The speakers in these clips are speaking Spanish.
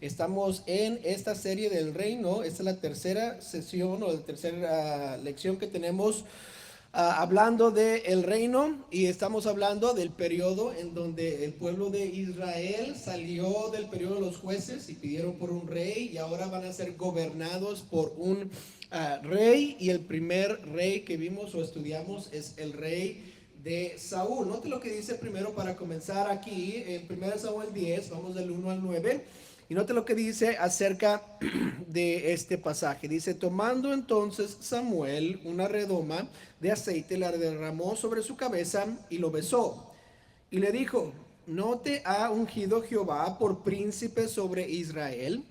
Estamos en esta serie del reino. Esta es la tercera sesión o la tercera lección que tenemos hablando del reino, y estamos hablando del periodo en donde el pueblo de Israel salió del periodo de los jueces y pidieron por un rey, y ahora van a ser gobernados por un rey. Y el primer rey que vimos o estudiamos es el rey de Saúl. Note lo que dice primero para comenzar aquí en 1 Samuel 10, vamos del 1 al 9. Y note lo que dice acerca de este pasaje. Dice: tomando entonces Samuel una redoma de aceite, la derramó sobre su cabeza y lo besó. Y le dijo: ¿no te ha ungido Jehová por príncipe sobre Israel?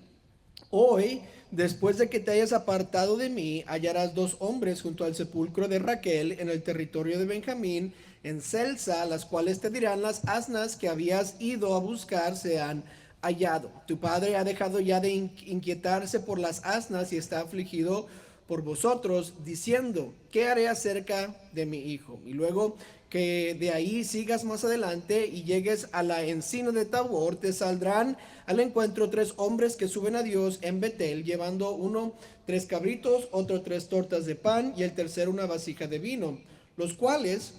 Hoy, después de que te hayas apartado de mí, hallarás dos hombres junto al sepulcro de Raquel en el territorio de Benjamín, en Celsa, las cuales te dirán: las asnas que habías ido a buscar se han hallado. Tu padre ha dejado ya de inquietarse por las asnas y está afligido por vosotros, diciendo: ¿qué haré acerca de mi hijo? Y luego que de ahí sigas más adelante y llegues a la encina de Tabor, te saldrán al encuentro tres hombres que suben a Dios en Betel, llevando uno 3 cabritos, otro 3 tortas de pan y el tercero una vasija de vino, los cuales,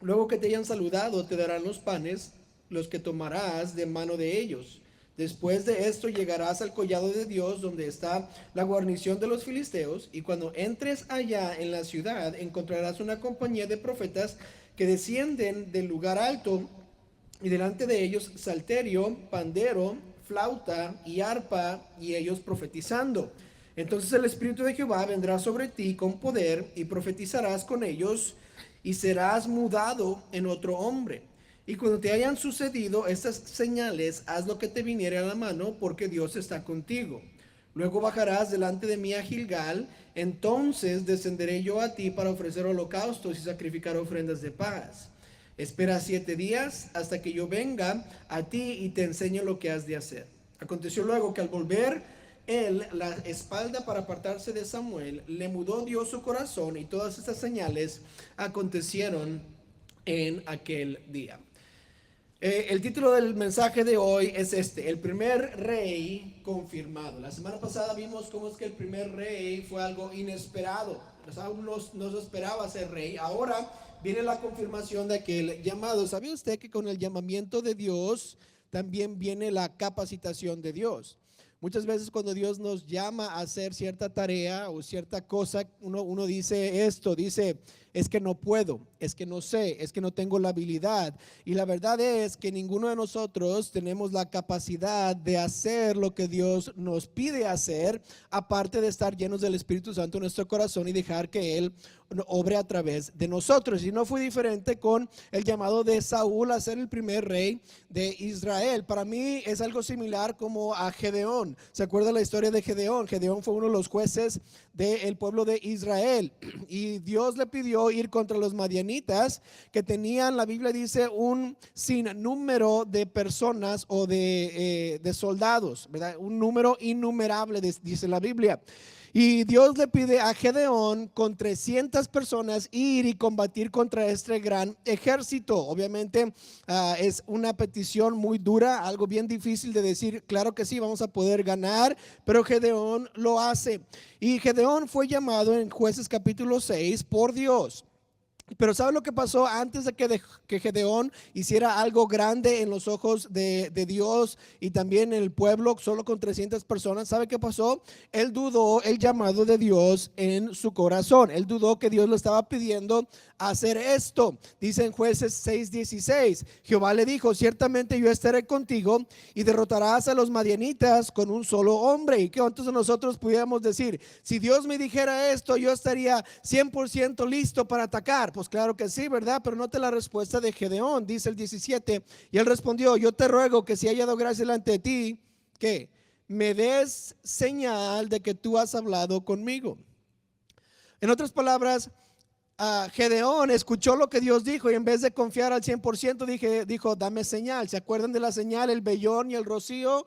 luego que te hayan saludado, te darán los panes, los que tomarás de mano de ellos. Después de esto llegarás al collado de Dios, donde está la guarnición de los filisteos, y cuando entres allá en la ciudad encontrarás una compañía de profetas que descienden del lugar alto, y delante de ellos salterio, pandero, flauta y arpa, y ellos profetizando. Entonces el Espíritu de Jehová vendrá sobre ti con poder, y profetizarás con ellos, y serás mudado en otro hombre. Y cuando te hayan sucedido estas señales, haz lo que te viniere a la mano, porque Dios está contigo. Luego bajarás delante de mí a Gilgal, entonces descenderé yo a ti para ofrecer holocaustos y sacrificar ofrendas de paz. Espera 7 días hasta que yo venga a ti y te enseñe lo que has de hacer. Aconteció luego que al volver él la espalda para apartarse de Samuel, le mudó Dios su corazón, y todas estas señales acontecieron en aquel día. El título del mensaje de hoy es el primer rey confirmado. La semana pasada vimos cómo es que el primer rey fue algo inesperado. Saúl no se esperaba ser rey. Ahora viene la confirmación de aquel llamado. ¿Sabía usted que con el llamamiento de Dios también viene la capacitación de Dios? Muchas veces cuando Dios nos llama a hacer cierta tarea o cierta cosa, uno dice esto, dice: es que no puedo, es que no sé, es que no tengo la habilidad. Y la verdad es que ninguno de nosotros tenemos la capacidad de hacer lo que Dios nos pide hacer, aparte de estar llenos del Espíritu Santo en nuestro corazón y dejar que Él obre a través de nosotros. Y no fue diferente con el llamado de Saúl a ser el primer rey de Israel. Para mí es algo similar como a Gedeón. ¿Se acuerda la historia de Gedeón? Gedeón fue uno de los jueces del pueblo de Israel, y Dios le pidió ir contra los madianitas, que tenían, la Biblia dice, un sinnúmero de personas o de soldados, ¿verdad? Un número innumerable, dice la Biblia. Y Dios le pide a Gedeón con 300 personas ir y combatir contra este gran ejército. Obviamente es una petición muy dura, algo bien difícil de decir: claro que sí, vamos a poder ganar, pero Gedeón lo hace. Y Gedeón fue llamado en Jueces capítulo 6 por Dios. Pero ¿sabe lo que pasó antes de que Gedeón hiciera algo grande en los ojos de Dios y también en el pueblo, solo con 300 personas? ¿Sabe qué pasó? Él dudó el llamado de Dios en su corazón. Él dudó que Dios lo estaba pidiendo hacer esto. Dice en Jueces 6:16: Jehová le dijo: ciertamente yo estaré contigo y derrotarás a los madianitas con un solo hombre. Y que entonces nosotros pudiéramos decir: si Dios me dijera esto, yo estaría 100% listo para atacar. Pues claro que sí, ¿verdad? Pero note la respuesta de Gedeón. Dice el 17: y él respondió: yo te ruego que si he hallado gracia delante de ti, que me des señal de que tú has hablado conmigo. En otras palabras, Gedeón escuchó lo que Dios dijo y en vez de confiar al 100% dijo, dame señal. ¿Se acuerdan de la señal? El vellón y el rocío,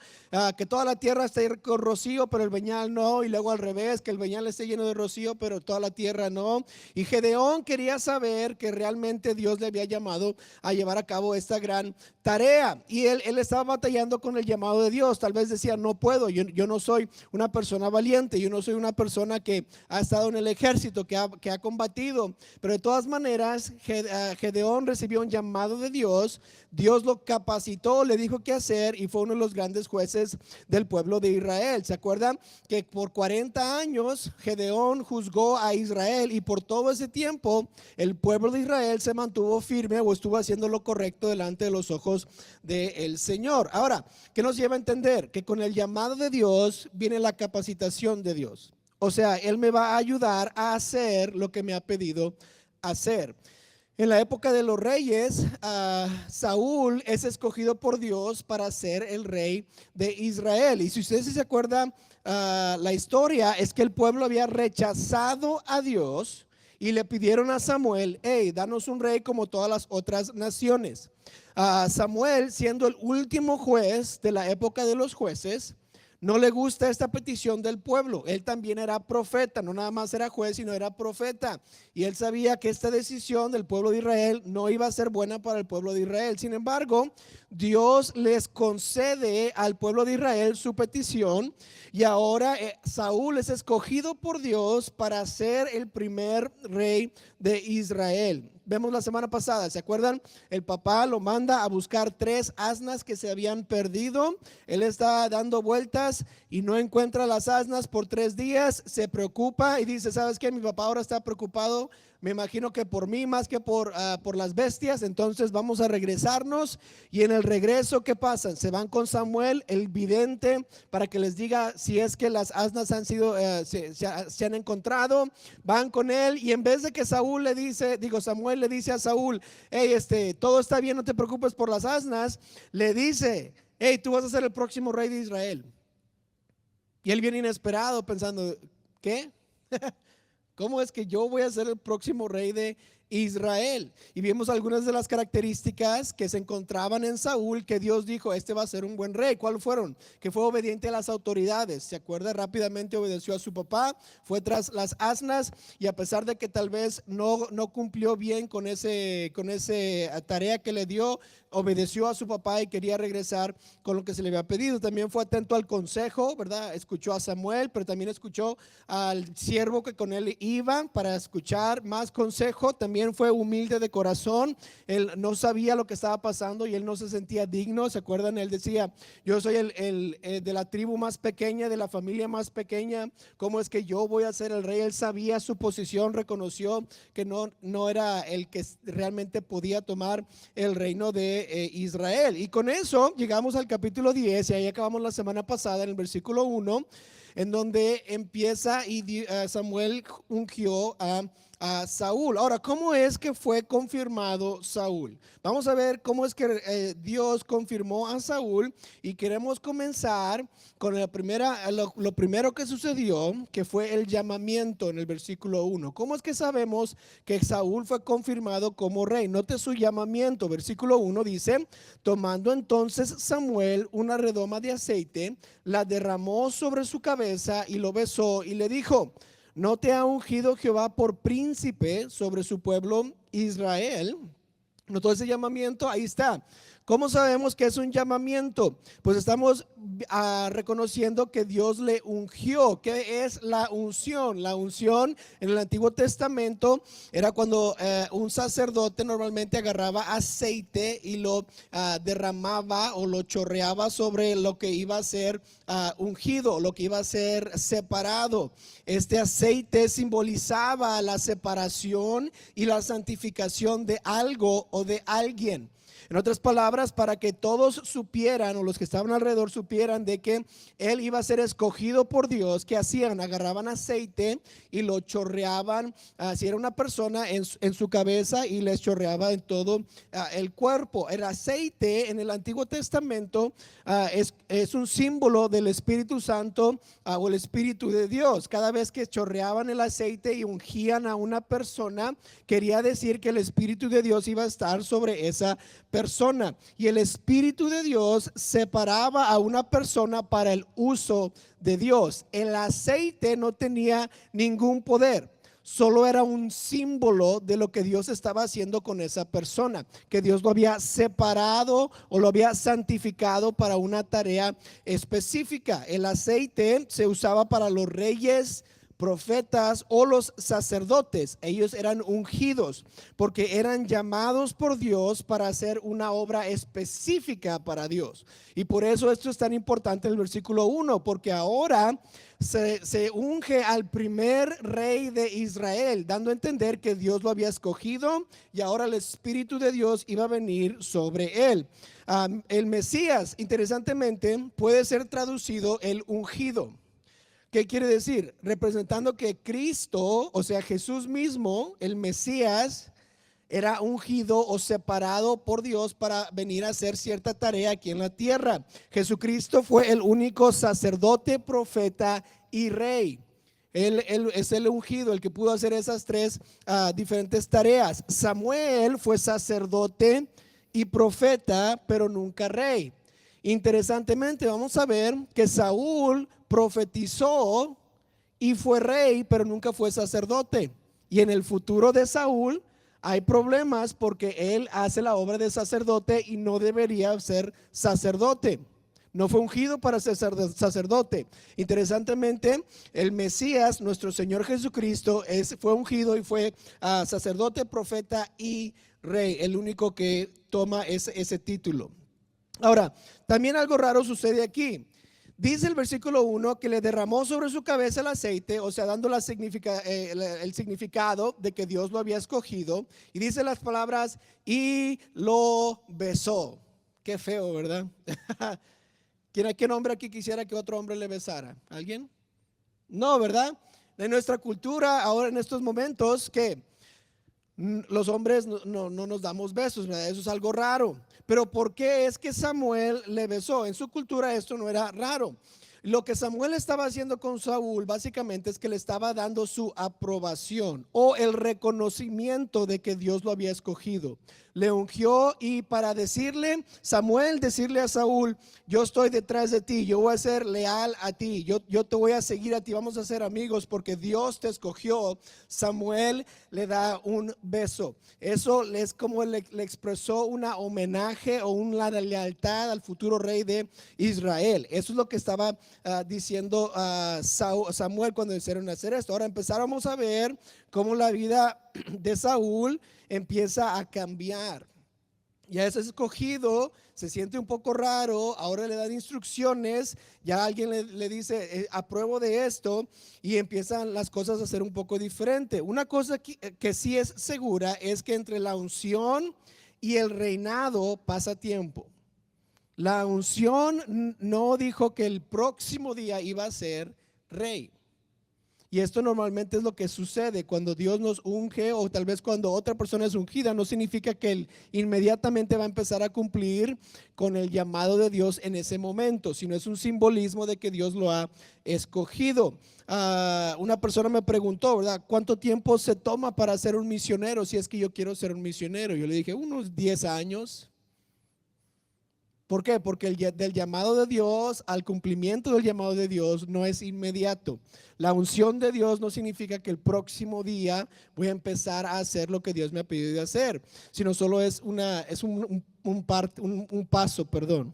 que toda la tierra esté con rocío, pero el veñal no, y luego al revés, que el veñal esté lleno de rocío, pero toda la tierra no. Y Gedeón quería saber que realmente Dios le había llamado a llevar a cabo esta gran tarea, y él estaba batallando con el llamado de Dios. Tal vez decía, no puedo, yo no soy una persona valiente, yo no soy una persona que ha estado en el ejército, que ha combatido. Pero de todas maneras, Gedeón recibió un llamado de Dios. Dios lo capacitó, le dijo qué hacer, y fue uno de los grandes jueces del pueblo de Israel. ¿Se acuerdan que por 40 años Gedeón juzgó a Israel, y por todo ese tiempo el pueblo de Israel se mantuvo firme o estuvo haciendo lo correcto delante de los ojos del Señor? Ahora, ¿qué nos lleva a entender? Que con el llamado de Dios viene la capacitación de Dios. O sea, Él me va a ayudar a hacer lo que me ha pedido hacer. En la época de los reyes, Saúl es escogido por Dios para ser el rey de Israel. Y si ustedes se acuerdan, la historia es que el pueblo había rechazado a Dios y le pidieron a Samuel, hey, danos un rey como todas las otras naciones. Samuel, siendo el último juez de la época de los jueces, no le gusta esta petición del pueblo. Él también era profeta, no nada más era juez, sino era profeta. Y él sabía que esta decisión del pueblo de Israel no iba a ser buena para el pueblo de Israel. Sin embargo, Dios les concede al pueblo de Israel su petición, y ahora Saúl es escogido por Dios para ser el primer rey de Israel. Vemos la semana pasada, ¿se acuerdan? El papá lo manda a buscar 3 asnas que se habían perdido. Él está dando vueltas y no encuentra las asnas por 3 días. Se preocupa y dice, ¿sabes qué? Mi papá ahora está preocupado, me imagino que por mí más que por las bestias. Entonces vamos a regresarnos. Y en el regreso, ¿qué pasa? Se van con Samuel, el vidente, para que les diga si es que las asnas han sido se han encontrado. Van con él, y en vez de que Samuel le dice a Saúl, hey, todo está bien, no te preocupes por las asnas, le dice, hey, tú vas a ser el próximo rey de Israel. Y él viene inesperado pensando, ¿qué? ¿Cómo es que yo voy a ser el próximo rey de Israel? Y vimos algunas de las características que se encontraban en Saúl, que Dios dijo, este va a ser un buen rey. ¿Cuáles fueron? Que fue obediente a las autoridades. ¿Se acuerda? Rápidamente obedeció a su papá, fue tras las asnas, y a pesar de que tal vez no cumplió bien con esa tarea que le dio, obedeció a su papá y quería regresar con lo que se le había pedido. También fue atento al consejo, ¿verdad? Escuchó a Samuel, pero también escuchó al siervo que con él iba para escuchar más consejo. También fue humilde de corazón. Él no sabía lo que estaba pasando y él no se sentía digno. ¿Se acuerdan? Él decía, yo soy el de la tribu más pequeña, de la familia más pequeña, ¿cómo es que yo voy a ser el rey? Él sabía su posición, reconoció que no era el que realmente podía tomar el reino de Israel. Y con eso llegamos al capítulo 10, y ahí acabamos la semana pasada en el versículo 1, en donde empieza y Samuel ungió a Saúl. Ahora, ¿cómo es que fue confirmado Saúl? Vamos a ver cómo es que Dios confirmó a Saúl, y queremos comenzar con lo primero que sucedió, que fue el llamamiento en el versículo 1. ¿Cómo es que sabemos que Saúl fue confirmado como rey? Note su llamamiento. Versículo 1 dice, tomando entonces Samuel una redoma de aceite, la derramó sobre su cabeza y lo besó y le dijo, ¿no te ha ungido Jehová por príncipe sobre su pueblo Israel? ¿Notó ese llamamiento? Ahí está. ¿Cómo sabemos que es un llamamiento? Pues estamos reconociendo que Dios le ungió. ¿Qué es la unción? La unción en el Antiguo Testamento era cuando un sacerdote normalmente agarraba aceite y lo derramaba o lo chorreaba sobre lo que iba a ser ungido, lo que iba a ser separado. Este aceite simbolizaba la separación y la santificación de algo o de alguien. En otras palabras, para que todos supieran, o los que estaban alrededor supieran de que él iba a ser escogido por Dios, ¿qué hacían? Agarraban aceite y lo chorreaban, si era una persona, en su cabeza, y les chorreaba en todo el cuerpo. El aceite en el Antiguo Testamento es un símbolo del Espíritu Santo, o el Espíritu de Dios. Cada vez que chorreaban el aceite y ungían a una persona, quería decir que el Espíritu de Dios iba a estar sobre esa persona, y el Espíritu de Dios separaba a una persona para el uso de Dios. El aceite no tenía ningún poder, solo era un símbolo de lo que Dios estaba haciendo con esa persona, que Dios lo había separado o lo había santificado para una tarea específica. El aceite se usaba para los reyes, profetas o los sacerdotes. Ellos eran ungidos porque eran llamados por Dios para hacer una obra específica para Dios. Y por eso esto es tan importante en el versículo 1, porque ahora se unge al primer rey de Israel, dando a entender que Dios lo había escogido y ahora el Espíritu de Dios iba a venir sobre él. El Mesías, interesantemente, puede ser traducido el ungido. ¿Qué quiere decir? Representando que Cristo, o sea, Jesús mismo, el Mesías, era ungido o separado por Dios para venir a hacer cierta tarea aquí en la tierra. Jesucristo fue el único sacerdote, profeta y rey. Él es el ungido, el que pudo hacer esas tres diferentes tareas. Samuel fue sacerdote y profeta, pero nunca rey. Interesantemente, vamos a ver que Saúl profetizó y fue rey, pero nunca fue sacerdote. Y en el futuro de Saúl hay problemas porque él hace la obra de sacerdote y no debería ser sacerdote. No fue ungido para ser sacerdote. Interesantemente, el Mesías, nuestro Señor Jesucristo, fue ungido y fue sacerdote, profeta y rey, el único que toma ese título. Ahora, también algo raro sucede aquí. Dice el versículo 1 que le derramó sobre su cabeza el aceite, o sea, dando el significado de que Dios lo había escogido. Y dice las palabras, y lo besó. Qué feo, ¿verdad? ¿Qué hombre aquí quisiera que otro hombre le besara? ¿Alguien? No, ¿verdad? En nuestra cultura, ahora en estos momentos, que los hombres no nos damos besos, ¿verdad? Eso es algo raro. Pero ¿por qué es que Samuel le besó? En su cultura esto no era raro. Lo que Samuel estaba haciendo con Saúl básicamente es que le estaba dando su aprobación o el reconocimiento de que Dios lo había escogido. Le ungió, y para decirle, Samuel, decirle a Saúl, yo estoy detrás de ti, yo voy a ser leal a ti, yo te voy a seguir a ti, vamos a ser amigos porque Dios te escogió. Samuel le da un beso. Eso es como le expresó una homenaje o una lealtad al futuro rey de Israel. Eso es lo que estaba diciendo Samuel cuando hicieron hacer esto. Ahora empezáramos a ver cómo la vida de Saúl empieza a cambiar. Ya es escogido, se siente un poco raro, ahora le dan instrucciones, ya alguien le dice, apruebo de esto, y empiezan las cosas a ser un poco diferente. Una cosa que sí es segura es que entre la unción y el reinado pasa tiempo. La unción no dijo que el próximo día iba a ser rey. Y esto normalmente es lo que sucede cuando Dios nos unge, o tal vez cuando otra persona es ungida. No significa que él inmediatamente va a empezar a cumplir con el llamado de Dios en ese momento, sino es un simbolismo de que Dios lo ha escogido. Una persona me preguntó, ¿verdad?, ¿cuánto tiempo se toma para ser un misionero? Si es que yo quiero ser un misionero. Yo le dije, unos 10 años. ¿Por qué? Porque del llamado de Dios al cumplimiento del llamado de Dios no es inmediato. La unción de Dios no significa que el próximo día voy a empezar a hacer lo que Dios me ha pedido de hacer, sino solo es un paso, perdón.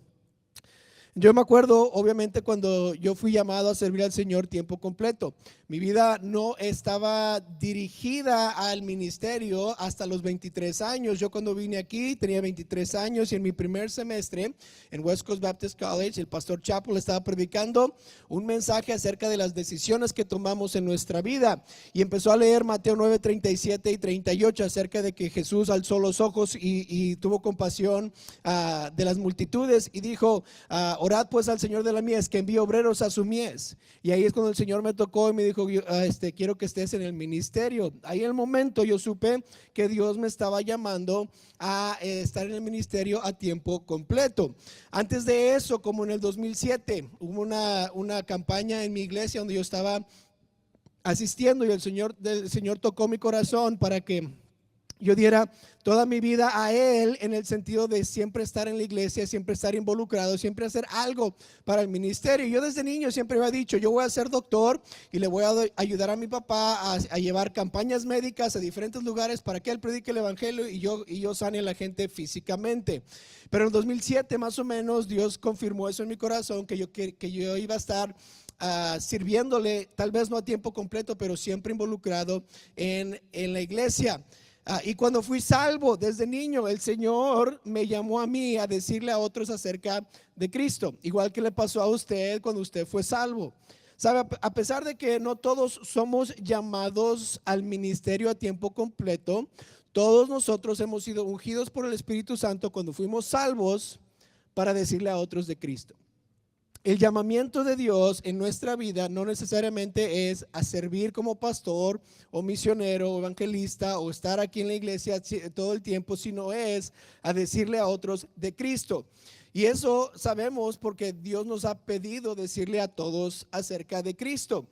Yo me acuerdo, obviamente, cuando yo fui llamado a servir al Señor tiempo completo. Mi vida no estaba dirigida al ministerio hasta los 23 años. Yo cuando vine aquí tenía 23 años y en mi primer semestre en West Coast Baptist College, el pastor Chappell estaba predicando un mensaje acerca de las decisiones que tomamos en nuestra vida. Y empezó a leer Mateo 9, 37 y 38 acerca de que Jesús alzó los ojos y tuvo compasión de las multitudes y dijo, orad pues al Señor de la mies que envíe obreros a su mies. Y ahí es cuando el Señor me tocó y me dijo, quiero que estés en el ministerio. Ahí en el momento yo supe que Dios me estaba llamando a estar en el ministerio a tiempo completo. Antes de eso, como en el 2007, hubo una campaña en mi iglesia donde yo estaba asistiendo y el Señor tocó mi corazón para que yo diera toda mi vida a Él, en el sentido de siempre estar en la iglesia, siempre estar involucrado, siempre hacer algo para el ministerio. Yo desde niño siempre había dicho, yo voy a ser doctor y le voy a ayudar a mi papá a llevar campañas médicas a diferentes lugares para que él predique el evangelio y yo sane a la gente físicamente. Pero en el 2007 más o menos Dios confirmó eso en mi corazón, que yo iba a estar sirviéndole, tal vez no a tiempo completo, pero siempre involucrado en la iglesia. Y cuando fui salvo desde niño, el Señor me llamó a mí a decirle a otros acerca de Cristo, igual que le pasó a usted cuando usted fue salvo. Sabe, a pesar de que no todos somos llamados al ministerio a tiempo completo, todos nosotros hemos sido ungidos por el Espíritu Santo cuando fuimos salvos para decirle a otros de Cristo. El llamamiento de Dios en nuestra vida no necesariamente es a servir como pastor o misionero o evangelista o estar aquí en la iglesia todo el tiempo, sino es a decirle a otros de Cristo. Y eso sabemos porque Dios nos ha pedido decirle a todos acerca de Cristo.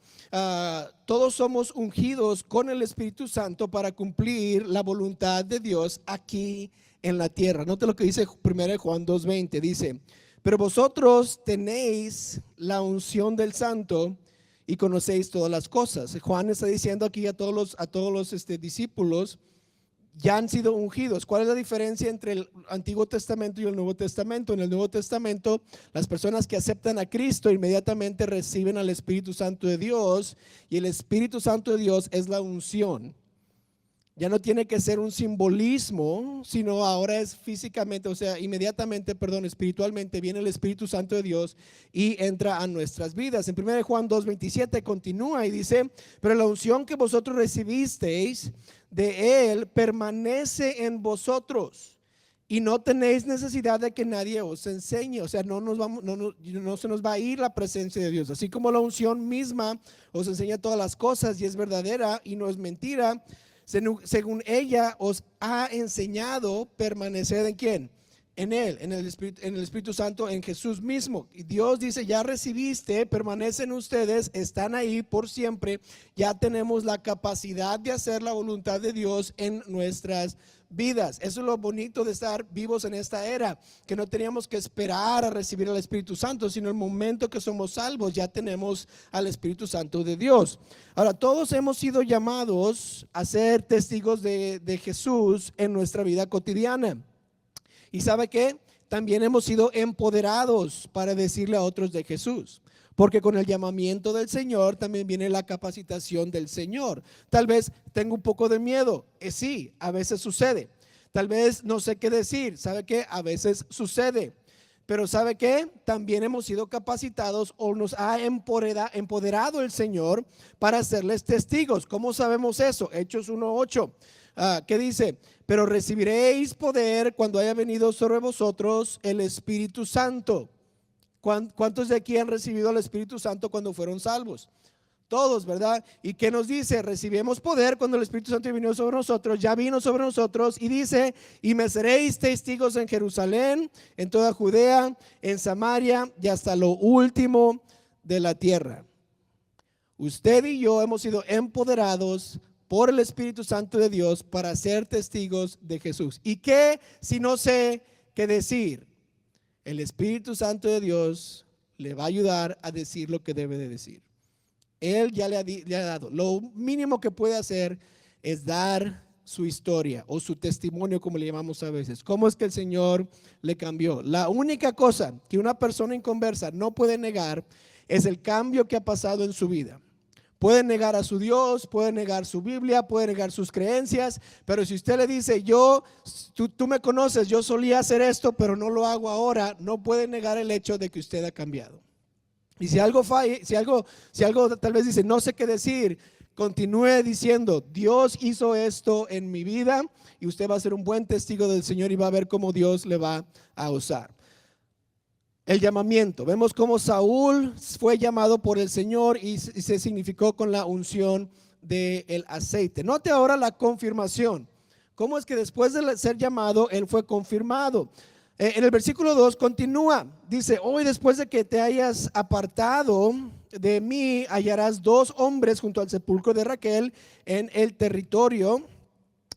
Todos somos ungidos con el Espíritu Santo para cumplir la voluntad de Dios aquí en la tierra. Note lo que dice 1 Juan 2:20, dice: pero vosotros tenéis la unción del Santo y conocéis todas las cosas. Juan está diciendo aquí a todos los discípulos, ya han sido ungidos. ¿Cuál es la diferencia entre el Antiguo Testamento y el Nuevo Testamento? En el Nuevo Testamento, las personas que aceptan a Cristo inmediatamente reciben al Espíritu Santo de Dios, y el Espíritu Santo de Dios es la unción. Ya no tiene que ser un simbolismo, sino ahora es físicamente, o sea, inmediatamente, espiritualmente viene el Espíritu Santo de Dios y entra a nuestras vidas. En 1 Juan 2:27 continúa y dice: pero la unción que vosotros recibisteis de Él permanece en vosotros y no tenéis necesidad de que nadie os enseñe. O sea, no se nos va a ir la presencia de Dios. Así como la unción misma os enseña todas las cosas y es verdadera y no es mentira, según ella os ha enseñado, permanecer en ¿quién? En Él, en el Espíritu Santo, en Jesús mismo. Y Dios dice: ya recibiste, permanecen ustedes, están ahí por siempre. Ya tenemos la capacidad de hacer la voluntad de Dios en nuestras vidas. Eso es lo bonito de estar vivos en esta era, que no teníamos que esperar a recibir al Espíritu Santo, sino el momento que somos salvos ya tenemos al Espíritu Santo de Dios. Ahora, todos hemos sido llamados a ser testigos de Jesús en nuestra vida cotidiana. ¿Y sabe qué? También hemos sido empoderados para decirle a otros de Jesús. Porque con el llamamiento del Señor también viene la capacitación del Señor. Tal vez tengo un poco de miedo. Sí, a veces sucede. Tal vez no sé qué decir. ¿Sabe qué? A veces sucede. Pero ¿sabe qué? También hemos sido capacitados o nos ha empoderado el Señor para hacerles testigos. ¿Cómo sabemos eso? Hechos 1:8. ¿Qué dice? Pero recibiréis poder cuando haya venido sobre vosotros el Espíritu Santo. ¿Cuántos de aquí han recibido el Espíritu Santo cuando fueron salvos? Todos, ¿verdad? ¿Y qué nos dice? Recibimos poder cuando el Espíritu Santo vino sobre nosotros, ya vino sobre nosotros, y dice: y me seréis testigos en Jerusalén, en toda Judea, en Samaria y hasta lo último de la tierra. Usted y yo hemos sido empoderados por el Espíritu Santo de Dios para ser testigos de Jesús. ¿Y qué si no sé qué decir? El Espíritu Santo de Dios le va a ayudar a decir lo que debe de decir. Él ya le ha dado. Lo mínimo que puede hacer es dar su historia o su testimonio, como le llamamos a veces. ¿Cómo es que el Señor le cambió? La única cosa que una persona inconversa no puede negar es el cambio que ha pasado en su vida. Puede negar a su Dios, puede negar su Biblia, puede negar sus creencias, pero si usted le dice, tú me conoces, yo solía hacer esto, pero no lo hago ahora, no puede negar el hecho de que usted ha cambiado. Y si algo falla, si algo tal vez dice, no sé qué decir, continúe diciendo, Dios hizo esto en mi vida, y usted va a ser un buen testigo del Señor y va a ver cómo Dios le va a usar. El llamamiento, vemos cómo Saúl fue llamado por el Señor y se significó con la unción del aceite. Note ahora la confirmación. ¿Cómo es que después de ser llamado, él fue confirmado? En el versículo 2 continúa, dice, hoy después de que te hayas apartado de mí, hallarás 2 hombres junto al sepulcro de Raquel en el territorio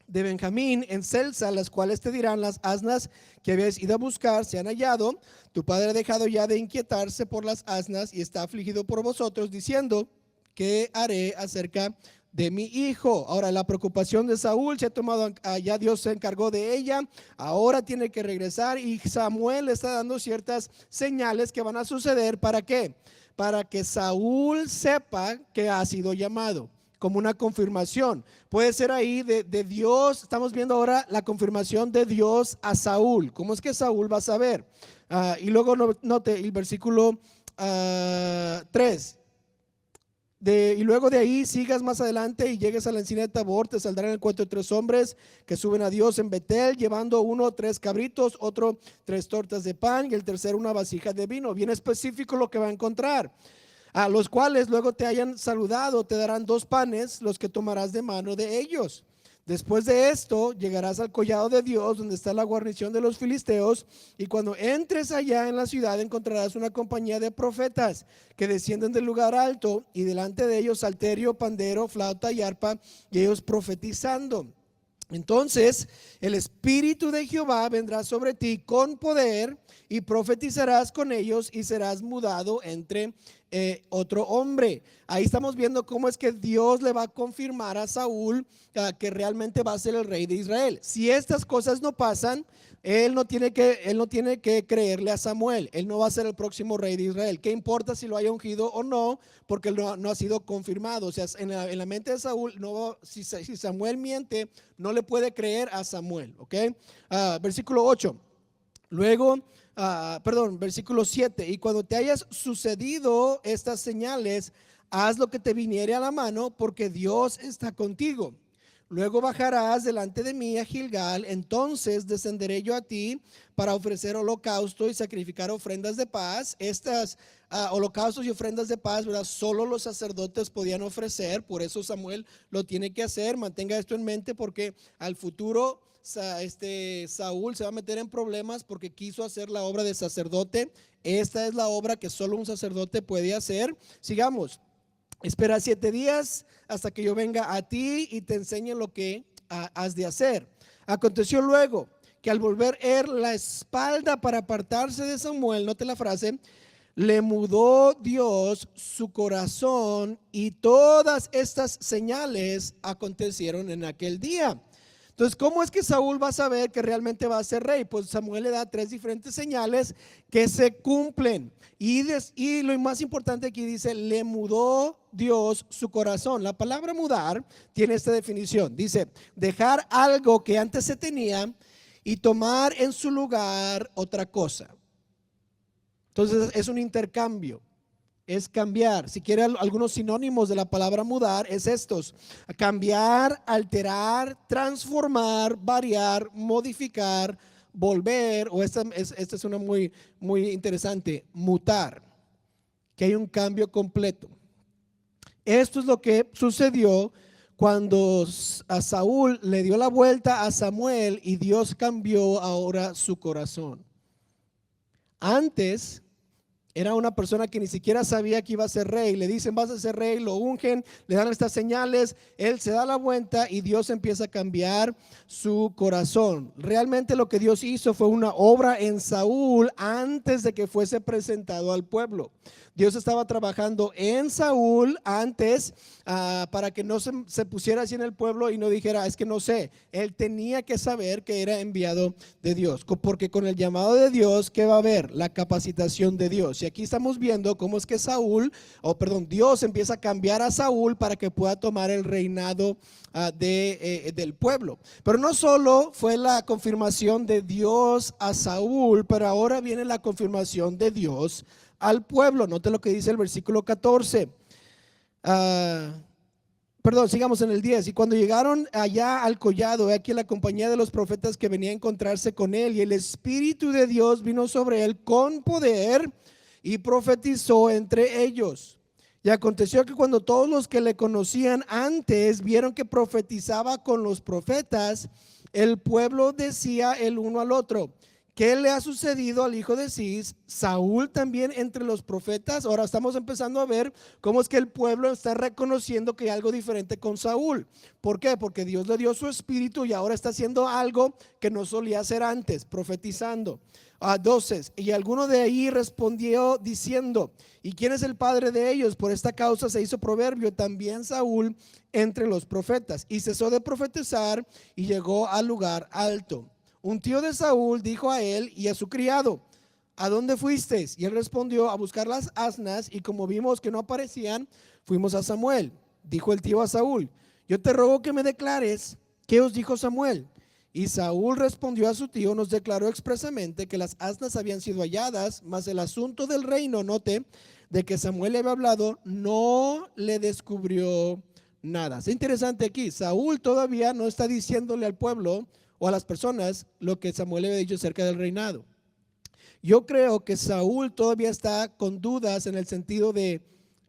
de Benjamín, en Celsa, las cuales te dirán, las asnas que habéis ido a buscar se han hallado. Tu padre ha dejado ya de inquietarse por las asnas y está afligido por vosotros, diciendo, ¿qué haré acerca de mi hijo? Ahora la preocupación de Saúl se ha tomado, ya Dios se encargó de ella, ahora tiene que regresar y Samuel le está dando ciertas señales que van a suceder. ¿Para qué? Para que Saúl sepa que ha sido llamado, como una confirmación. Puede ser ahí de Dios. Estamos viendo ahora la confirmación de Dios a Saúl. ¿Cómo es que Saúl va a saber? Y luego note el versículo 3. Y luego de ahí sigas más adelante y llegues a la encina de Tabor, te saldrán el encuentro 3 hombres que suben a Dios en Betel, llevando uno 3 cabritos, otro 3 tortas de pan y el tercero una vasija de vino. Bien específico lo que va a encontrar. A los cuales luego te hayan saludado, te darán 2 panes, los que tomarás de mano de ellos. Después de esto llegarás al collado de Dios, donde está la guarnición de los filisteos, y cuando entres allá en la ciudad encontrarás una compañía de profetas que descienden del lugar alto, y delante de ellos salterio, pandero, flauta y arpa, y ellos profetizando. Entonces el Espíritu de Jehová vendrá sobre ti con poder, y profetizarás con ellos y serás mudado entre otro hombre. Ahí estamos viendo cómo es que Dios le va a confirmar a Saúl que realmente va a ser el rey de Israel. Si estas cosas no pasan, él no tiene que creerle a Samuel. Él no va a ser el próximo rey de Israel. ¿Qué importa si lo haya ungido o no? Porque no ha sido confirmado. O sea, en la mente de Saúl, si Samuel miente, no le puede creer a Samuel. ¿Ok? Versículo 8. Luego, versículo 7. Y cuando te hayas sucedido estas señales, haz lo que te viniere a la mano, porque Dios está contigo. Luego bajarás delante de mí a Gilgal, entonces descenderé yo a ti para ofrecer holocausto y sacrificar ofrendas de paz. Estas holocaustos y ofrendas de paz, ¿verdad? Solo los sacerdotes podían ofrecer, por eso Samuel lo tiene que hacer. Mantenga esto en mente, porque al futuro Saúl se va a meter en problemas porque quiso hacer la obra de sacerdote. Esta es la obra que solo un sacerdote puede hacer. Sigamos. Espera 7 días hasta que yo venga a ti y te enseñe lo que has de hacer. Aconteció luego que al volver la espalda para apartarse de Samuel, note la frase, le mudó Dios su corazón, y todas estas señales acontecieron en aquel día. Entonces, ¿cómo es que Saúl va a saber que realmente va a ser rey? Pues Samuel le da 3 diferentes señales que se cumplen. Y lo más importante aquí dice, le mudó Dios su corazón. La palabra mudar tiene esta definición. Dice, dejar algo que antes se tenía y tomar en su lugar otra cosa. Entonces es un intercambio. Es cambiar. Si quiere algunos sinónimos de la palabra mudar, es estos: cambiar, alterar, transformar, variar, modificar, volver, o esta es una muy interesante, mutar, que hay un cambio completo. Esto es lo que sucedió cuando a Saúl le dio la vuelta a Samuel y Dios cambió ahora su corazón. Antes era una persona que ni siquiera sabía que iba a ser rey. Le dicen, vas a ser rey, lo ungen, le dan estas señales, él se da la vuelta y Dios empieza a cambiar su corazón. Realmente lo que Dios hizo fue una obra en Saúl antes de que fuese presentado al pueblo. Dios estaba trabajando en Saúl antes para que no se pusiera así en el pueblo y no dijera, es que no sé. Él tenía que saber que era enviado de Dios, porque con el llamado de Dios, ¿qué va a haber? La capacitación de Dios. Y aquí estamos viendo cómo es que Dios empieza a cambiar a Saúl para que pueda tomar el reinado del pueblo. Pero no solo fue la confirmación de Dios a Saúl, pero ahora viene la confirmación de Dios al pueblo. Note lo que dice el versículo 14. Sigamos en el 10. Y cuando llegaron allá al collado, he aquí la compañía de los profetas que venía a encontrarse con él, y el Espíritu de Dios vino sobre él con poder y profetizó entre ellos. Y aconteció que cuando todos los que le conocían antes vieron que profetizaba con los profetas, el pueblo decía el uno al otro, ¿qué le ha sucedido al hijo de Cis? Saúl también entre los profetas. Ahora estamos empezando a ver cómo es que el pueblo está reconociendo que hay algo diferente con Saúl. ¿Por qué? Porque Dios le dio su espíritu y ahora está haciendo algo que no solía hacer antes, profetizando. 12. Y alguno de ahí respondió diciendo, ¿y quién es el padre de ellos? Por esta causa se hizo proverbio también Saúl entre los profetas. Y cesó de profetizar y llegó al lugar alto. Un tío de Saúl dijo a él y a su criado, ¿a dónde fuisteis? Y él respondió, a buscar las asnas, y como vimos que no aparecían, fuimos a Samuel. Dijo el tío a Saúl, yo te ruego que me declares, ¿qué os dijo Samuel? Y Saúl respondió a su tío, nos declaró expresamente que las asnas habían sido halladas, mas el asunto del reino, note, de que Samuel le había hablado, no le descubrió nada. Es interesante aquí, Saúl todavía no está diciéndole al pueblo o a las personas lo que Samuel le había dicho acerca del reinado. Yo creo que Saúl todavía está con dudas en el sentido de,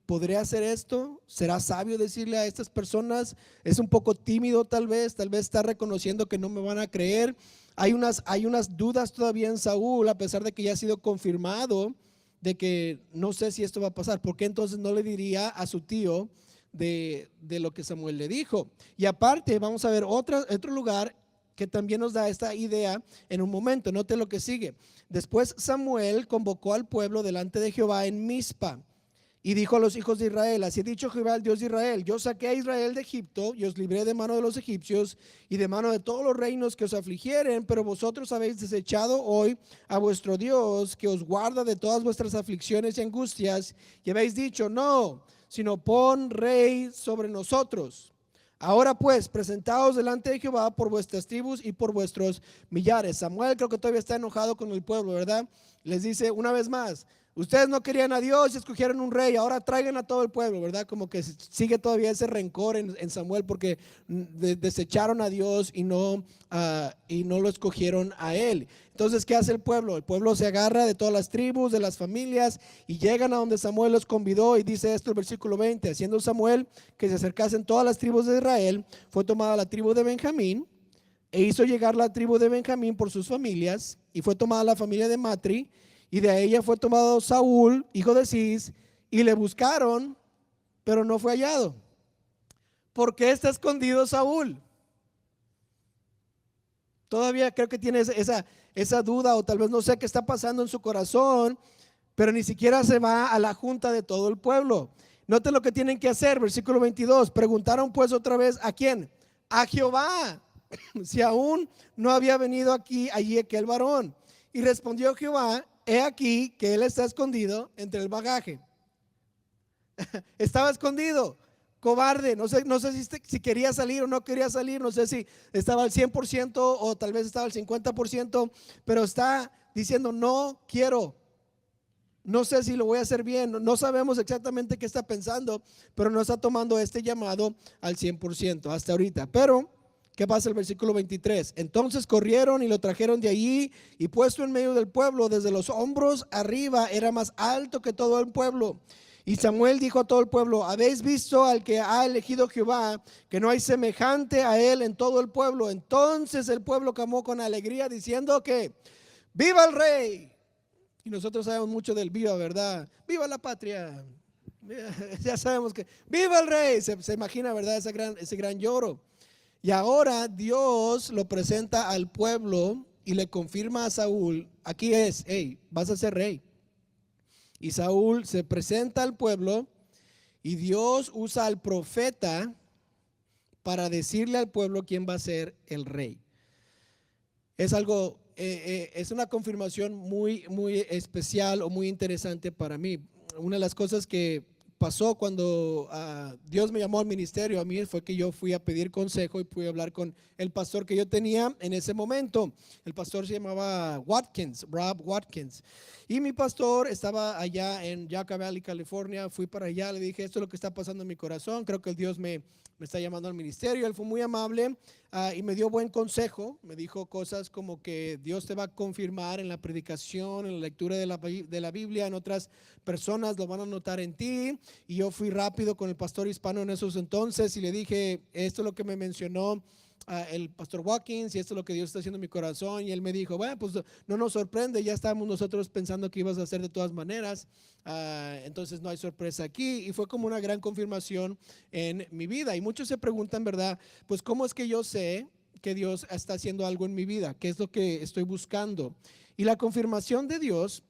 ¿podré hacer esto? ¿Será sabio decirle a estas personas? Es un poco tímido tal vez está reconociendo que no me van a creer. Hay unas dudas todavía en Saúl, a pesar de que ya ha sido confirmado de que no sé si esto va a pasar. ¿Por qué entonces no le diría a su tío de lo que Samuel le dijo? Y aparte vamos a ver otro lugar que también nos da esta idea en un momento. Note lo que sigue. Después Samuel convocó al pueblo delante de Jehová en Mizpa y dijo a los hijos de Israel, así ha dicho Jehová, el Dios de Israel, yo saqué a Israel de Egipto y os libré de mano de los egipcios y de mano de todos los reinos que os afligieren, pero vosotros habéis desechado hoy a vuestro Dios, que os guarda de todas vuestras aflicciones y angustias, y habéis dicho, no, sino pon rey sobre nosotros. Ahora pues, presentaos delante de Jehová por vuestras tribus y por vuestros millares. Samuel creo que todavía está enojado con el pueblo, ¿verdad? Les dice una vez más, ustedes no querían a Dios y escogieron un rey, ahora traigan a todo el pueblo, ¿verdad? Como que sigue todavía ese rencor en Samuel porque desecharon a Dios y no lo escogieron a él. Entonces, ¿qué hace el pueblo? El pueblo se agarra de todas las tribus, de las familias, y llegan a donde Samuel los convidó, y dice esto el versículo 20, haciendo Samuel que se acercasen todas las tribus de Israel, fue tomada la tribu de Benjamín, e hizo llegar la tribu de Benjamín por sus familias, y fue tomada la familia de Matri, y de ella fue tomado Saúl, hijo de Cis, y le buscaron, pero no fue hallado. ¿Por qué está escondido Saúl? Todavía creo que tiene esa duda, o tal vez no sé qué está pasando en su corazón, pero ni siquiera se va a la junta de todo el pueblo. Note lo que tienen que hacer, versículo 22. Preguntaron pues otra vez, ¿a quién? A Jehová, si aún no había venido allí aquel varón. Y respondió Jehová, he aquí que él está escondido entre el bagaje. Estaba escondido, cobarde, no sé si quería salir o no quería salir, no sé si estaba al 100% o tal vez estaba al 50%, pero está diciendo no quiero, no sé si lo voy a hacer bien, no sabemos exactamente qué está pensando, pero no está tomando este llamado al 100% hasta ahorita. Pero ¿qué pasa el versículo 23? Entonces corrieron y lo trajeron de allí, y puesto en medio del pueblo, desde los hombros arriba, era más alto que todo el pueblo. Y Samuel dijo a todo el pueblo, ¿habéis visto al que ha elegido Jehová, que no hay semejante a él en todo el pueblo? Entonces el pueblo clamó con alegría diciendo que ¡viva el rey! Y nosotros sabemos mucho del viva, ¿verdad? ¡Viva la patria! Ya sabemos que ¡viva el rey! Se imagina, ¿verdad? Ese gran lloro. Y ahora Dios lo presenta al pueblo y le confirma a Saúl, aquí es, hey, vas a ser rey. Y Saúl se presenta al pueblo y Dios usa al profeta para decirle al pueblo quién va a ser el rey. Es algo, es una confirmación muy especial o muy interesante para mí. Una de las cosas que pasó cuando Dios me llamó al ministerio a mí fue que yo fui a pedir consejo y pude hablar con el pastor que yo tenía en ese momento. El pastor se llamaba Watkins, Rob Watkins. Y mi pastor estaba allá en Yucca Valley, California. Fui para allá, le dije, esto es lo que está pasando en mi corazón. Creo que el Dios me está llamando al ministerio. Él fue muy amable y me dio buen consejo. Me dijo cosas como que Dios te va a confirmar en la predicación, en la lectura de la Biblia, en otras personas lo van a notar en ti. Y yo fui rápido con el pastor hispano en esos entonces y le dije, esto es lo que me mencionó el pastor Watkins y esto es lo que Dios está haciendo en mi corazón. Y él me dijo, bueno, pues no nos sorprende, ya estábamos nosotros pensando que ibas a hacer de todas maneras, entonces no hay sorpresa aquí. Y fue como una gran confirmación en mi vida. Y muchos se preguntan, ¿verdad? Pues ¿cómo es que yo sé que Dios está haciendo algo en mi vida? ¿Qué es lo que estoy buscando? Y la confirmación de Dios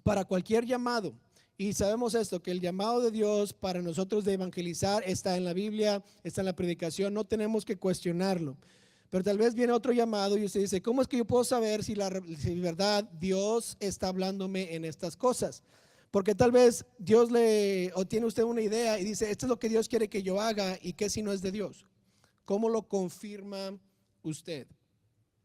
para cualquier llamado. Y sabemos esto, que el llamado de Dios para nosotros de evangelizar está en la Biblia, está en la predicación, no tenemos que cuestionarlo. Pero tal vez viene otro llamado y usted dice, ¿cómo es que yo puedo saber si verdad Dios está hablándome en estas cosas? Porque tal vez Dios o tiene usted una idea y dice, esto es lo que Dios quiere que yo haga, y qué si no es de Dios. ¿Cómo lo confirma usted?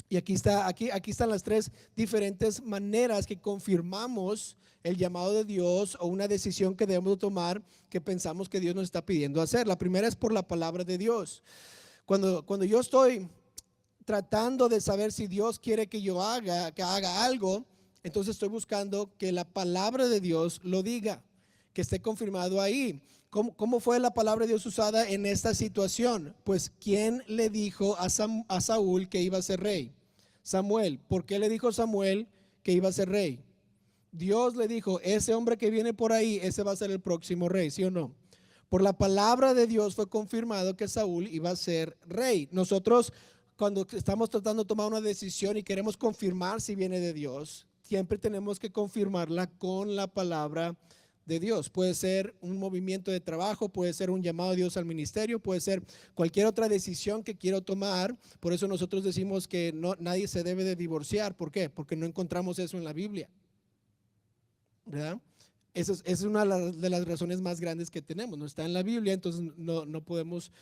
Y aquí están las tres diferentes maneras que confirmamos el llamado de Dios o una decisión que debemos tomar que pensamos que Dios nos está pidiendo hacer. La primera es por la palabra de Dios. Cuando yo estoy tratando de saber si Dios quiere que yo haga algo, entonces estoy buscando que la palabra de Dios lo diga, que esté confirmado ahí. ¿Cómo fue la palabra de Dios usada en esta situación? Pues ¿quién le dijo a Saúl que iba a ser rey? Samuel. ¿Por qué le dijo Samuel que iba a ser rey? Dios le dijo, ese hombre que viene por ahí, ese va a ser el próximo rey, ¿sí o no? Por la palabra de Dios fue confirmado que Saúl iba a ser rey. Nosotros, cuando estamos tratando de tomar una decisión y queremos confirmar si viene de Dios, siempre tenemos que confirmarla con la palabra de Dios. Puede ser un movimiento de trabajo, puede ser un llamado de Dios al ministerio, puede ser cualquier otra decisión que quiero tomar. Por eso nosotros decimos que nadie se debe de divorciar. ¿Por qué? Porque no encontramos eso en la Biblia, ¿verdad? Esa es una de las razones más grandes que tenemos. No está en la Biblia, entonces no podemos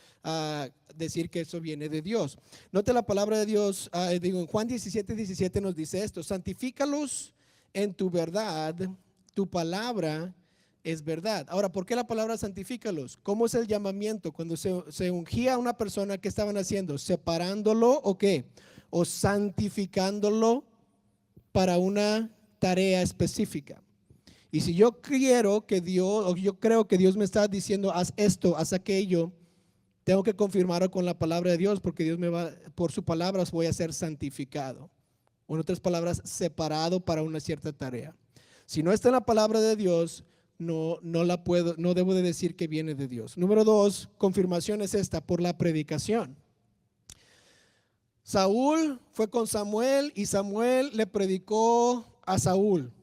decir que eso viene de Dios. Note la palabra de Dios, en Juan 17:17 nos dice esto: santifícalos en tu verdad, tu palabra es verdad. Ahora, ¿por qué la palabra santifícalos? ¿Cómo es el llamamiento? Cuando se ungía a una persona, ¿qué estaban haciendo? ¿Separándolo o qué? ¿O santificándolo para una tarea específica? Y si yo quiero que Dios, o yo creo que Dios me está diciendo, haz esto, haz aquello, tengo que confirmarlo con la palabra de Dios, porque Dios por su palabra voy a ser santificado. O en otras palabras, separado para una cierta tarea. Si no está en la palabra de Dios, no debo de decir que viene de Dios. Número 2, confirmación es esta, por la predicación. Saúl fue con Samuel y Samuel le predicó a Saúl: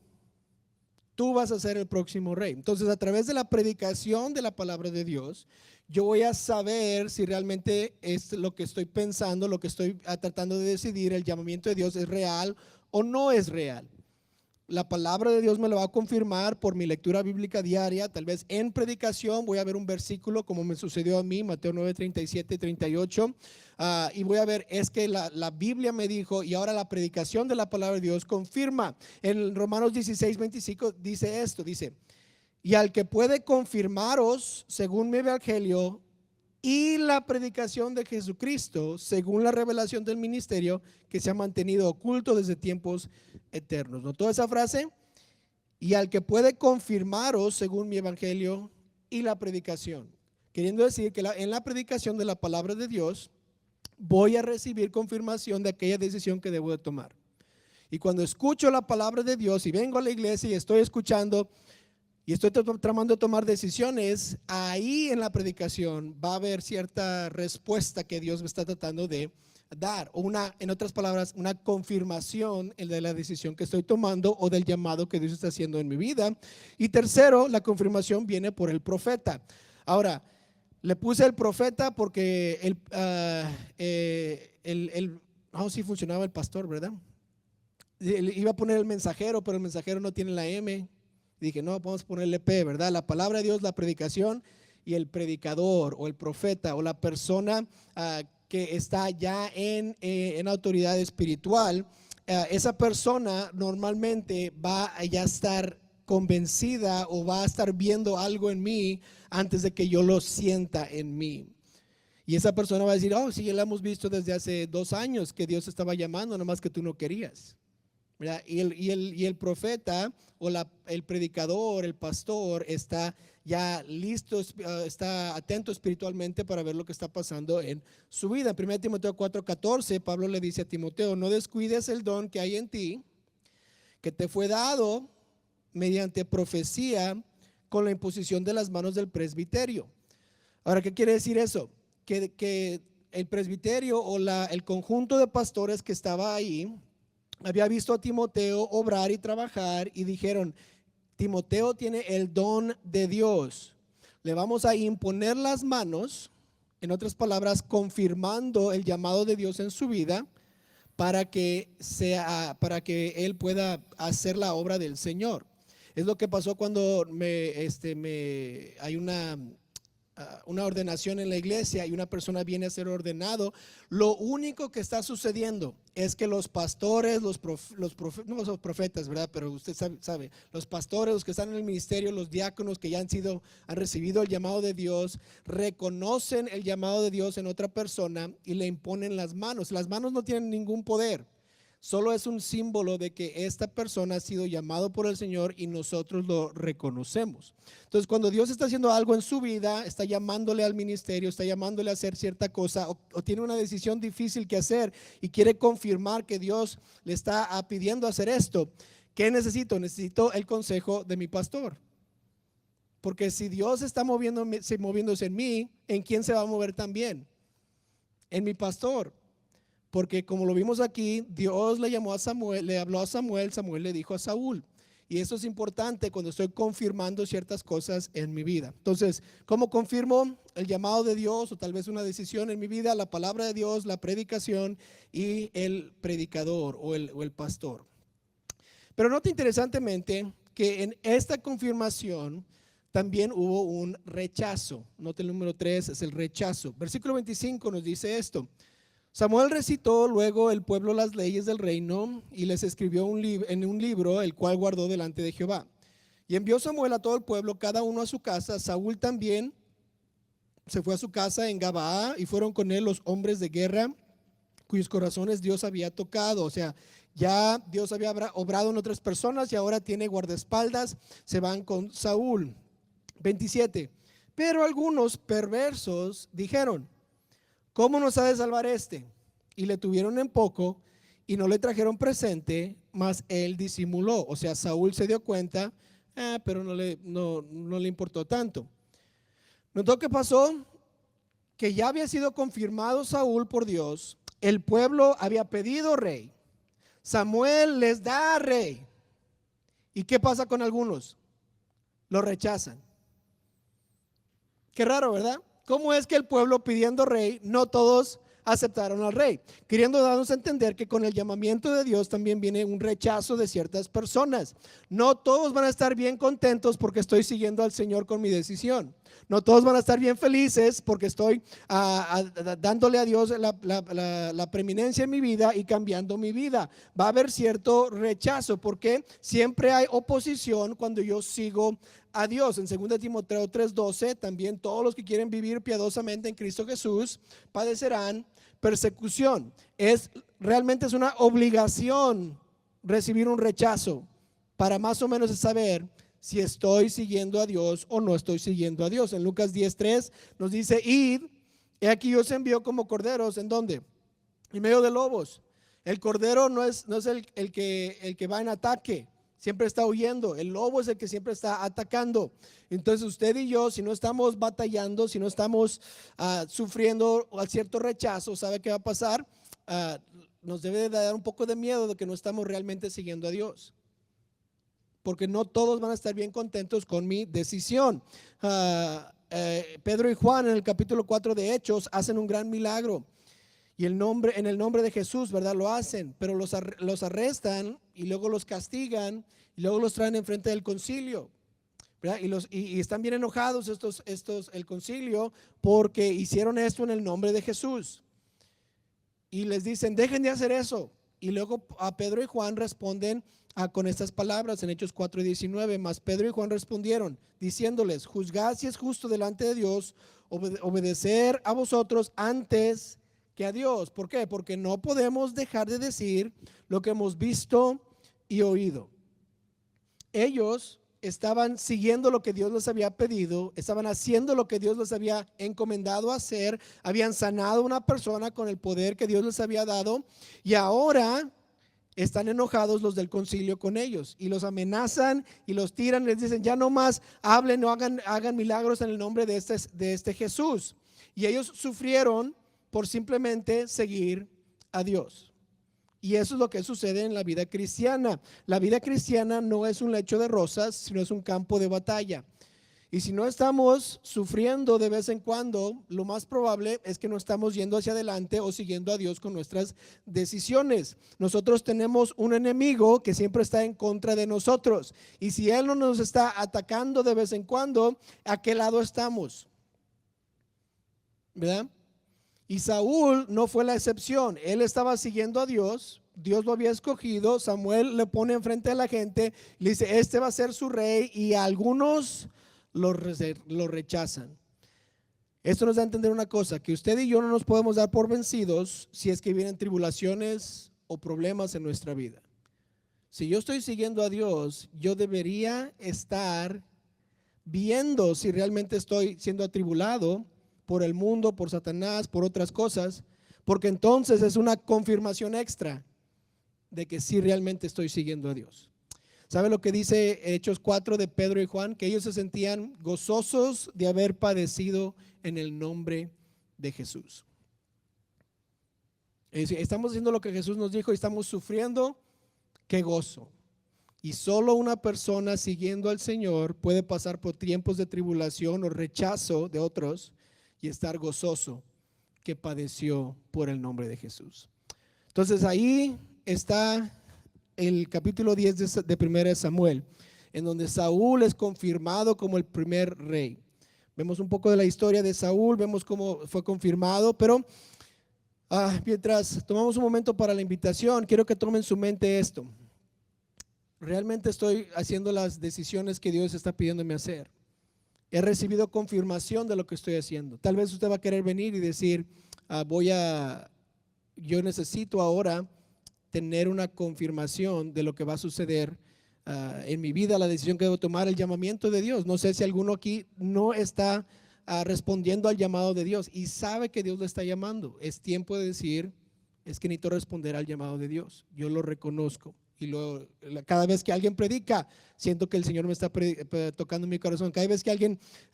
tú vas a ser el próximo rey. Entonces, a través de la predicación de la palabra de Dios, yo voy a saber si realmente es lo que estoy pensando, lo que estoy tratando de decidir, el llamamiento de Dios es real o no es real. La palabra de Dios me lo va a confirmar por mi lectura bíblica diaria. Tal vez en predicación voy a ver un versículo, como me sucedió a mí, Mateo 9:37 y 38, y voy a ver, es que la Biblia me dijo, y ahora la predicación de la palabra de Dios confirma. En Romanos 16:25 dice esto, dice: y al que puede confirmaros según mi evangelio y la predicación de Jesucristo, según la revelación del ministerio que se ha mantenido oculto desde tiempos eternos. ¿Notó esa frase? Y al que puede confirmaros según mi evangelio y la predicación. Queriendo decir que en la predicación de la palabra de Dios voy a recibir confirmación de aquella decisión que debo de tomar. Y cuando escucho la palabra de Dios y vengo a la iglesia y estoy escuchando y estoy tratando de tomar decisiones, ahí en la predicación va a haber cierta respuesta que Dios me está tratando de dar, o en otras palabras, una confirmación de la decisión que estoy tomando o del llamado que Dios está haciendo en mi vida. Y tercero, la confirmación viene por el profeta. Ahora, le puse el profeta porque no, sí funcionaba el pastor, ¿verdad? Iba a poner el mensajero, pero el mensajero no tiene la M. Dije, no, vamos a ponerle P, ¿verdad? La palabra de Dios, la predicación, y el predicador o el profeta o la persona que está ya en autoridad espiritual. Esa persona normalmente va a ya estar convencida o va a estar viendo algo en mí antes de que yo lo sienta en mí. Y esa persona va a decir, oh, sí, ya la hemos visto desde hace 2 años que Dios estaba llamando, nomás que tú no querías. ¿Verdad? Y el profeta o el predicador, el pastor, está ya listo, está atento espiritualmente para ver lo que está pasando en su vida. En 1 Timoteo 4:14, Pablo le dice a Timoteo, no descuides el don que hay en ti, que te fue dado mediante profecía con la imposición de las manos del presbiterio. Ahora, ¿qué quiere decir eso? Que el presbiterio o el conjunto de pastores que estaba ahí había visto a Timoteo obrar y trabajar y dijeron, Timoteo tiene el don de Dios, le vamos a imponer las manos, en otras palabras, confirmando el llamado de Dios en su vida para que él pueda hacer la obra del Señor. Es lo que pasó cuando hay una ordenación en la iglesia y una persona viene a ser ordenado. Lo único que está sucediendo es que los pastores, no los profetas, ¿verdad? Pero usted sabe, los pastores, los que están en el ministerio, los diáconos que ya han recibido el llamado de Dios, reconocen el llamado de Dios en otra persona y le imponen las manos. Las manos no tienen ningún poder. Solo es un símbolo de que esta persona ha sido llamado por el Señor y nosotros lo reconocemos. Entonces, cuando Dios está haciendo algo en su vida, está llamándole al ministerio, está llamándole a hacer cierta cosa o tiene una decisión difícil que hacer y quiere confirmar que Dios le está pidiendo hacer esto, ¿qué necesito? Necesito el consejo de mi pastor. Porque si Dios está moviéndose en mí, ¿en quién se va a mover también? En mi pastor. Porque como lo vimos aquí, Dios le llamó a Samuel, le habló a Samuel, Samuel le dijo a Saúl. Y eso es importante cuando estoy confirmando ciertas cosas en mi vida. Entonces, ¿cómo confirmo el llamado de Dios o tal vez una decisión en mi vida? La palabra de Dios, la predicación y el predicador o el pastor. Pero nota interesantemente que en esta confirmación también hubo un rechazo. Nota el número 3, es el rechazo. Versículo 25 nos dice esto. Samuel recitó luego el pueblo las leyes del reino y les escribió en un libro, el cual guardó delante de Jehová. Y envió Samuel a todo el pueblo, cada uno a su casa. Saúl también se fue a su casa en Gabaa y fueron con él los hombres de guerra cuyos corazones Dios había tocado. O sea, ya Dios había obrado en otras personas y ahora tiene guardaespaldas. Se van con Saúl. 27. Pero algunos perversos dijeron, ¿cómo nos ha de salvar este? Y le tuvieron en poco y no le trajeron presente, mas él disimuló. O sea, Saúl se dio cuenta, pero no le importó tanto. ¿Notó qué pasó? Que ya había sido confirmado Saúl por Dios. El pueblo había pedido rey. Samuel les da rey. ¿Y qué pasa con algunos? Lo rechazan. Qué raro, ¿verdad? ¿Cómo es que el pueblo pidiendo rey, no todos aceptaron al rey? Queriendo darnos a entender que con el llamamiento de Dios también viene un rechazo de ciertas personas. No todos van a estar bien contentos porque estoy siguiendo al Señor con mi decisión. No todos van a estar bien felices porque estoy dándole a Dios la preeminencia en mi vida y cambiando mi vida. Va a haber cierto rechazo porque siempre hay oposición cuando yo sigo a Dios. En 2 Timoteo 3:12 también todos los que quieren vivir piadosamente en Cristo Jesús padecerán persecución. Realmente es una obligación recibir un rechazo para más o menos saber si estoy siguiendo a Dios o no estoy siguiendo a Dios. En Lucas 10:3 nos dice, id, he aquí os envió como corderos, ¿en dónde? En medio de lobos. El cordero no es el que va en ataque, siempre está huyendo. El lobo es el que siempre está atacando. Entonces usted y yo, si no estamos batallando, si no estamos sufriendo cierto rechazo, ¿sabe qué va a pasar? nos debe de dar un poco de miedo de que no estamos realmente siguiendo a Dios, porque no todos van a estar bien contentos con mi decisión. Pedro y Juan en el capítulo 4 de Hechos hacen un gran milagro y en el nombre de Jesús, ¿verdad? Lo hacen, pero los arrestan y luego los castigan y luego los traen enfrente del concilio, ¿verdad? Y están bien enojados el concilio, porque hicieron esto en el nombre de Jesús. Y les dicen, dejen de hacer eso. Y luego a Pedro y Juan responden con estas palabras en Hechos 4:19. Mas Pedro y Juan respondieron, diciéndoles, juzgad si es justo delante de Dios obedecer a vosotros antes que a Dios. ¿Por qué? Porque no podemos dejar de decir lo que hemos visto y oído. Ellos estaban siguiendo lo que Dios les había pedido, estaban haciendo lo que Dios les había encomendado hacer, habían sanado a una persona con el poder que Dios les había dado, y ahora están enojados los del concilio con ellos y los amenazan y los tiran, les dicen, ya no más hablen, no hagan milagros en el nombre de este Jesús. Y ellos sufrieron por simplemente seguir a Dios. Y eso es lo que sucede en la vida cristiana. La vida cristiana no es un lecho de rosas, sino es un campo de batalla. Y si no estamos sufriendo de vez en cuando, lo más probable es que no estamos yendo hacia adelante o siguiendo a Dios con nuestras decisiones. Nosotros tenemos un enemigo que siempre está en contra de nosotros. Y si él no nos está atacando de vez en cuando, ¿a qué lado estamos? ¿Verdad? Y Saúl no fue la excepción. Él estaba siguiendo a Dios. Dios lo había escogido. Samuel le pone enfrente a la gente, le dice, este va a ser su rey, y algunos lo rechazan. Esto nos da a entender una cosa, que usted y yo no nos podemos dar por vencidos si es que vienen tribulaciones o problemas en nuestra vida. Si yo estoy siguiendo a Dios, yo debería estar viendo si realmente estoy siendo atribulado por el mundo, por Satanás, por otras cosas, porque entonces es una confirmación extra de que sí realmente estoy siguiendo a Dios. ¿Sabe lo que dice Hechos 4 de Pedro y Juan? Que ellos se sentían gozosos de haber padecido en el nombre de Jesús. Es decir, estamos haciendo lo que Jesús nos dijo y estamos sufriendo, qué gozo. Y solo una persona siguiendo al Señor puede pasar por tiempos de tribulación o rechazo de otros y estar gozoso que padeció por el nombre de Jesús. Entonces ahí está el capítulo 10 de 1 Samuel, en donde Saúl es confirmado como el primer rey. Vemos un poco de la historia de Saúl, vemos cómo fue confirmado, pero mientras tomamos un momento para la invitación, quiero que tomen en su mente esto. ¿Realmente estoy haciendo las decisiones que Dios está pidiéndome hacer? He recibido confirmación de lo que estoy haciendo. Tal vez usted va a querer venir y decir, yo necesito ahora tener una confirmación de lo que va a suceder en mi vida, la decisión que debo tomar, el llamamiento de Dios. No sé si alguno aquí no está respondiendo al llamado de Dios y sabe que Dios le está llamando. Es tiempo de decir, es que necesito responder al llamado de Dios. Yo lo reconozco. Y cada vez que alguien predica, siento que el Señor me está tocando mi corazón. Cada vez que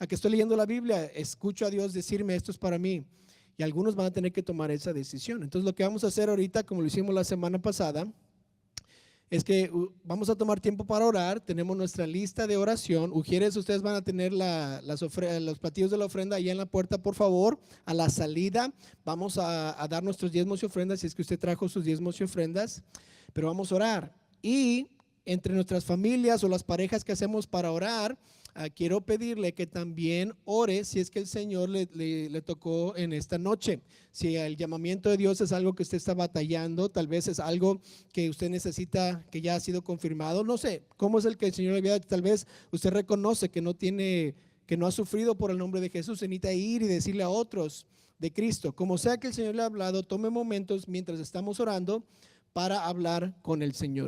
que estoy leyendo la Biblia, escucho a Dios decirme, esto es para mí. Y algunos van a tener que tomar esa decisión. Entonces lo que vamos a hacer ahorita, como lo hicimos la semana pasada, es que vamos a tomar tiempo para orar. Tenemos nuestra lista de oración. Ujieres, ustedes van a tener los platillos de la ofrenda allá en la puerta, por favor. A la salida vamos a dar nuestros diezmos y ofrendas, si es que usted trajo sus diezmos y ofrendas. Pero vamos a orar, y entre nuestras familias o las parejas que hacemos para orar, quiero pedirle que también ore si es que el Señor le tocó en esta noche. Si el llamamiento de Dios es algo que usted está batallando, tal vez es algo que usted necesita, que ya ha sido confirmado, no sé cómo es el que el Señor le había dado. Tal vez usted reconoce que no ha sufrido por el nombre de Jesús, necesita ir y decirle a otros de Cristo. Como sea que el Señor le ha hablado, tome momentos mientras estamos orando para hablar con el Señor.